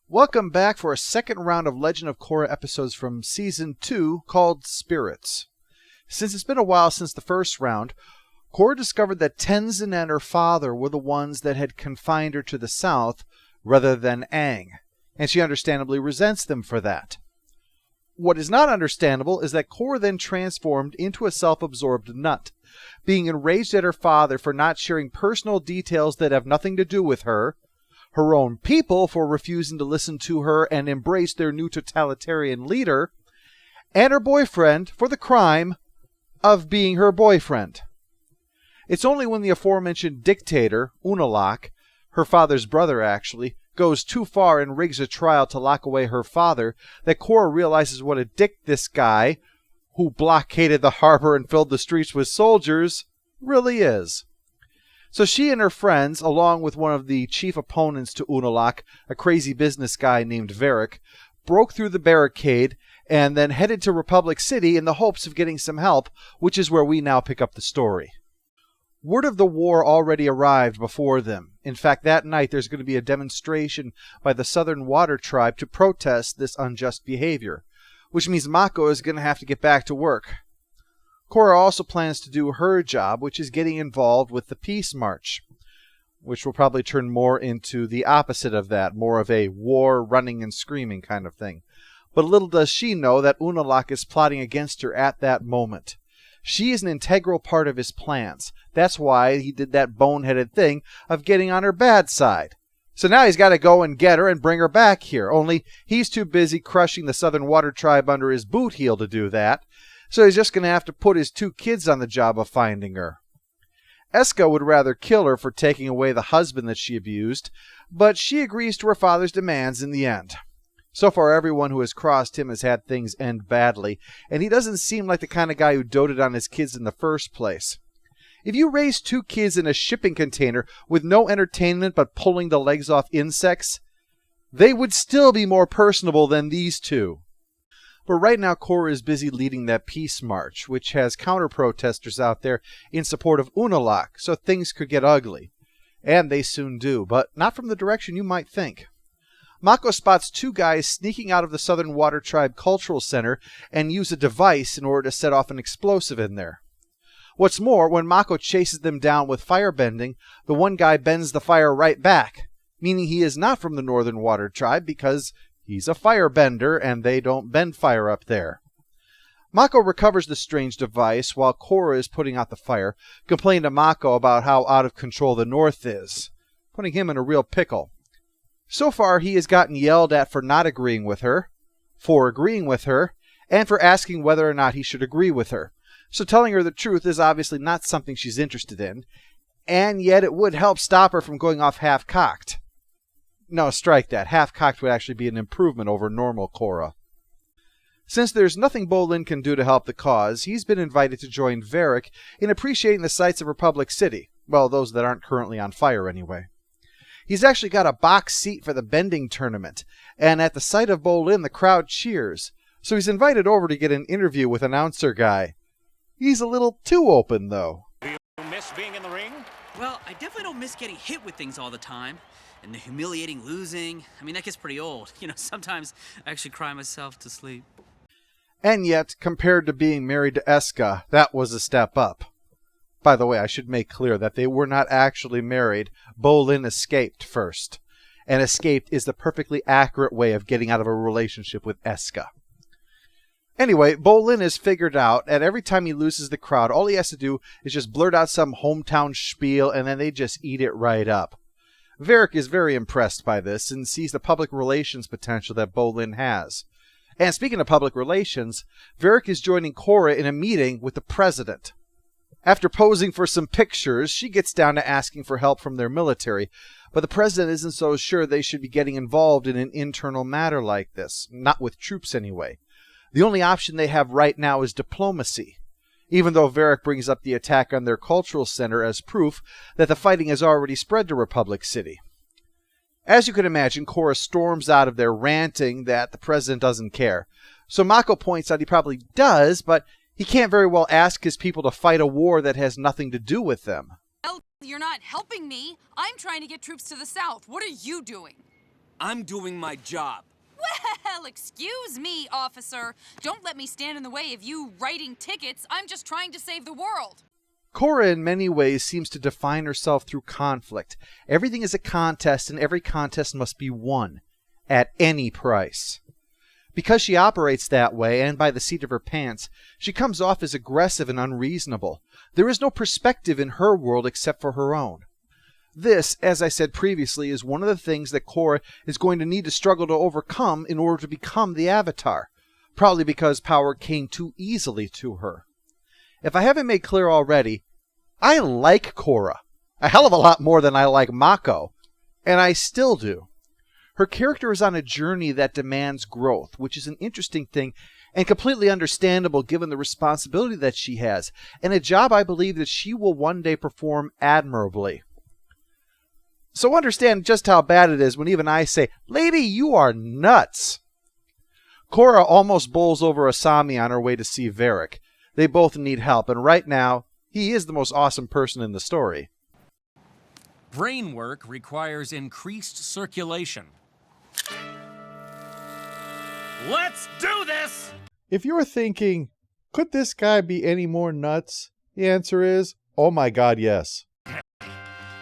Welcome back for a second round of Legend of Korra episodes from Season 2 called Spirits. Since it's been a while since the first round, Korra discovered that Tenzin and her father were the ones that had confined her to the south rather than Aang, and she understandably resents them for that. What is not understandable is that Korra then transformed into a self-absorbed nut, being enraged at her father for not sharing personal details that have nothing to do with her own people for refusing to listen to her and embrace their new totalitarian leader, and her boyfriend for the crime of being her boyfriend. It's only when the aforementioned dictator, Unalaq, her father's brother actually, goes too far and rigs a trial to lock away her father that Korra realizes what a dick this guy, who blockaded the harbor and filled the streets with soldiers, really is. So she and her friends, along with one of the chief opponents to Unalaq, a crazy business guy named Varric, broke through the barricade and then headed to Republic City in the hopes of getting some help, which is where we now pick up the story. Word of the war already arrived before them. In fact, that night there's going to be a demonstration by the Southern Water Tribe to protest this unjust behavior, which means Mako is going to have to get back to work. Korra also plans to do her job, which is getting involved with the Peace March, which will probably turn more into the opposite of that, more of a war, running and screaming kind of thing. But little does she know that Unalaq is plotting against her at that moment. She is an integral part of his plans. That's why he did that boneheaded thing of getting on her bad side. So now he's got to go and get her and bring her back here, only he's too busy crushing the Southern Water Tribe under his boot heel to do that. So he's just going to have to put his two kids on the job of finding her. Eska would rather kill her for taking away the husband that she abused, but she agrees to her father's demands in the end. So far, everyone who has crossed him has had things end badly, and he doesn't seem like the kind of guy who doted on his kids in the first place. If you raise two kids in a shipping container with no entertainment but pulling the legs off insects, they would still be more personable than these two. But right now, Korra is busy leading that peace march, which has counter-protesters out there in support of Unalaq, so things could get ugly. And they soon do, but not from the direction you might think. Mako spots two guys sneaking out of the Southern Water Tribe Cultural Center and use a device in order to set off an explosive in there. What's more, when Mako chases them down with firebending, the one guy bends the fire right back, meaning he is not from the Northern Water Tribe because he's a firebender, and they don't bend fire up there. Mako recovers the strange device while Korra is putting out the fire, complaining to Mako about how out of control the North is, putting him in a real pickle. So far, he has gotten yelled at for not agreeing with her, for agreeing with her, and for asking whether or not he should agree with her. So telling her the truth is obviously not something she's interested in, and yet it would help stop her from going off half-cocked. No, strike that. Half-cocked would actually be an improvement over normal Korra. Since there's nothing Bolin can do to help the cause, he's been invited to join Varric in appreciating the sights of Republic City. Well, those that aren't currently on fire anyway. He's actually got a box seat for the bending tournament, and at the sight of Bolin, the crowd cheers. So he's invited over to get an interview with announcer guy. He's a little too open, though. Do you miss being in the ring? Well, I definitely don't miss getting hit with things all the time. And the humiliating losing. I mean, that gets pretty old. Sometimes I actually cry myself to sleep. And yet, compared to being married to Eska, that was a step up. By the way, I should make clear that they were not actually married. Bolin escaped first. And escaped is the perfectly accurate way of getting out of a relationship with Eska. Anyway, Bolin is figured out, and every time he loses the crowd, all he has to do is just blurt out some hometown spiel, and then they just eat it right up. Varric is very impressed by this and sees the public relations potential that Bolin has. And speaking of public relations, Varric is joining Korra in a meeting with the president. After posing for some pictures, she gets down to asking for help from their military, but the president isn't so sure they should be getting involved in an internal matter like this, not with troops anyway. The only option they have right now is diplomacy, even though Varric brings up the attack on their cultural center as proof that the fighting has already spread to Republic City. As you can imagine, Korra storms out of there ranting that the president doesn't care. So Mako points out he probably does, but he can't very well ask his people to fight a war that has nothing to do with them. Well, you're not helping me. I'm trying to get troops to the south. What are you doing? I'm doing my job. Well, excuse me, officer. Don't let me stand in the way of you writing tickets. I'm just trying to save the world. Korra in many ways seems to define herself through conflict. Everything is a contest, and every contest must be won at any price. Because she operates that way, and by the seat of her pants, she comes off as aggressive and unreasonable. There is no perspective in her world except for her own. This, as I said previously, is one of the things that Korra is going to need to struggle to overcome in order to become the Avatar, probably because power came too easily to her. If I haven't made clear already, I like Korra a hell of a lot more than I like Mako, and I still do. Her character is on a journey that demands growth, which is an interesting thing and completely understandable given the responsibility that she has, and a job I believe that she will one day perform admirably. So understand just how bad it is when even I say, "Lady, you are nuts." Korra almost bowls over Asami on her way to see Varric. They both need help, and right now, he is the most awesome person in the story. Brain work requires increased circulation. Let's do this! If you're thinking, could this guy be any more nuts? The answer is, oh my god, yes.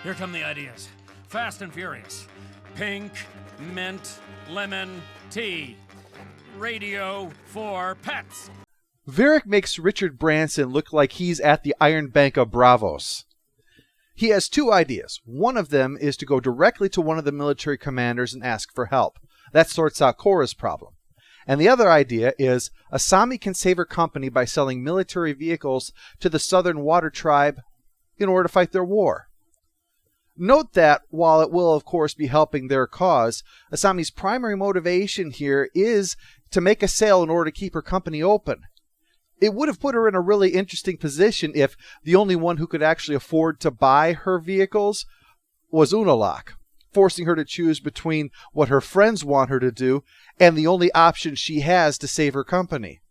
Here come the ideas. Fast and furious. Pink, mint, lemon, tea. Radio for pets. Varric makes Richard Branson look like he's at the Iron Bank of Bravos. He has two ideas. One of them is to go directly to one of the military commanders and ask for help. That sorts out Korra's problem. And the other idea is Asami can save her company by selling military vehicles to the Southern Water Tribe in order to fight their war. Note that, while it will of course be helping their cause, Asami's primary motivation here is to make a sale in order to keep her company open. It would have put her in a really interesting position if the only one who could actually afford to buy her vehicles was Unalaq, forcing her to choose between what her friends want her to do and the only option she has to save her company.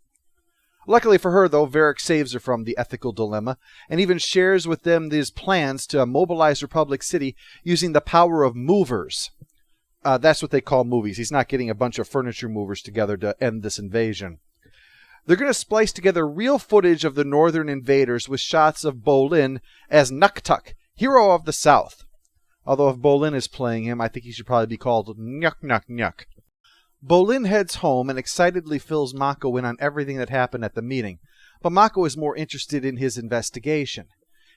Luckily for her, though, Varric saves her from the ethical dilemma and even shares with them these plans to mobilize Republic City using the power of movers. That's what they call movies. He's not getting a bunch of furniture movers together to end this invasion. They're going to splice together real footage of the northern invaders with shots of Bolin as Nuktuk, hero of the South. Although if Bolin is playing him, I think he should probably be called Nyuk Nyuk Nyuk. Bolin heads home and excitedly fills Mako in on everything that happened at the meeting, but Mako is more interested in his investigation.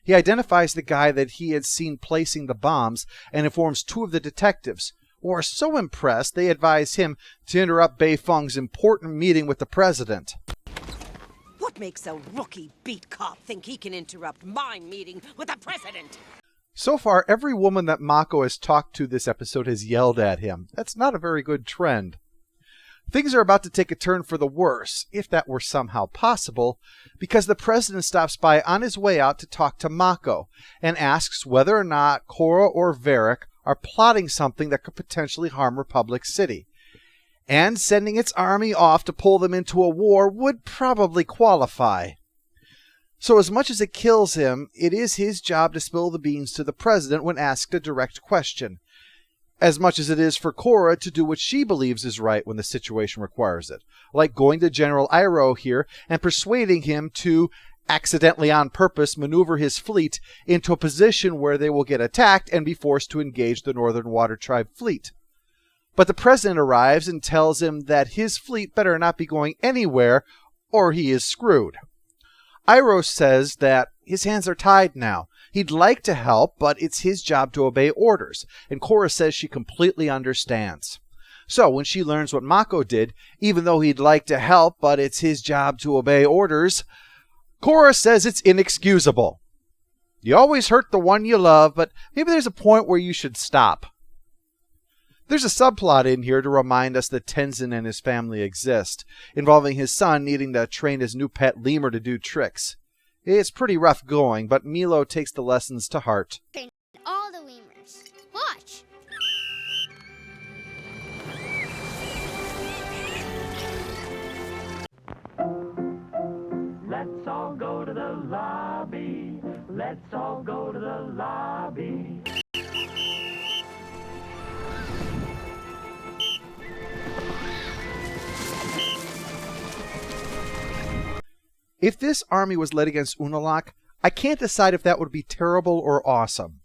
He identifies the guy that he had seen placing the bombs and informs two of the detectives, who are so impressed they advise him to interrupt Bei Feng's important meeting with the president. What makes a rookie beat cop think he can interrupt my meeting with the president? So far, every woman that Mako has talked to this episode has yelled at him. That's not a very good trend. Things are about to take a turn for the worse, if that were somehow possible, because the president stops by on his way out to talk to Mako and asks whether or not Korra or Varric are plotting something that could potentially harm Republic City. And sending its army off to pull them into a war would probably qualify. So as much as it kills him, it is his job to spill the beans to the president when asked a direct question. As much as it is for Korra to do what she believes is right when the situation requires it. Like going to General Iroh here and persuading him to, accidentally on purpose, maneuver his fleet into a position where they will get attacked and be forced to engage the Northern Water Tribe fleet. But the president arrives and tells him that his fleet better not be going anywhere or he is screwed. Iroh says that his hands are tied now. He'd like to help, but it's his job to obey orders, and Korra says she completely understands. So when she learns what Mako did, even though he'd like to help, but it's his job to obey orders, Korra says it's inexcusable. You always hurt the one you love, but maybe there's a point where you should stop. There's a subplot in here to remind us that Tenzin and his family exist, involving his son needing to train his new pet lemur to do tricks. It's pretty rough going, but Milo takes the lessons to heart. Train all the lemurs. Watch. Let's all go to the lobby. Let's all go to the lobby. If this army was led against Unalaq, I can't decide if that would be terrible or awesome.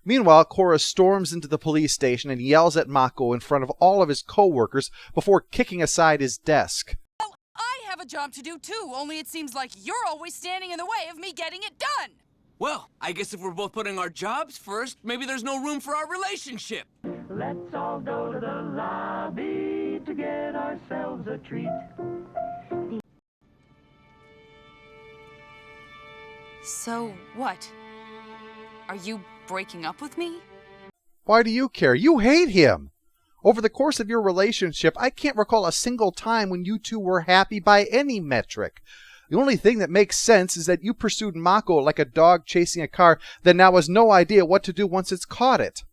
Meanwhile, Korra storms into the police station and yells at Mako in front of all of his co-workers before kicking aside his desk. Well, I have a job to do too, only it seems like you're always standing in the way of me getting it done. Well, I guess if we're both putting our jobs first, maybe there's no room for our relationship. Let's all go to the lobby to get ourselves a treat. So, what? Are you breaking up with me? Why do you care? You hate him! Over the course of your relationship, I can't recall a single time when you two were happy by any metric. The only thing that makes sense is that you pursued Mako like a dog chasing a car that now has no idea what to do once it's caught it.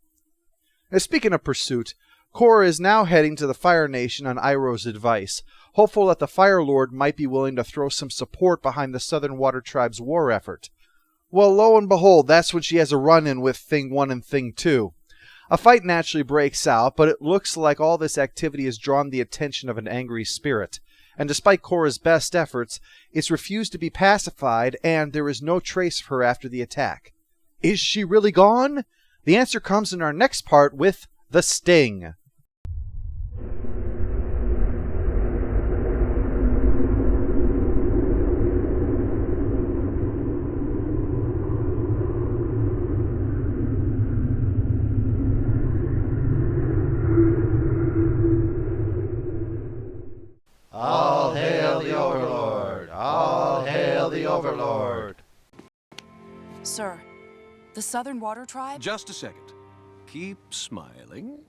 Now, speaking of pursuit, Korra is now heading to the Fire Nation on Iroh's advice, hopeful that the Fire Lord might be willing to throw some support behind the Southern Water Tribe's war effort. Well, lo and behold, that's when she has a run-in with Thing 1 and Thing 2. A fight naturally breaks out, but it looks like all this activity has drawn the attention of an angry spirit. And despite Korra's best efforts, it's refused to be pacified, and there is no trace of her after the attack. Is she really gone? The answer comes in our next part with The Sting. All hail the Overlord! All hail the Overlord! Sir, the Southern Water Tribe? Just a second. Keep smiling.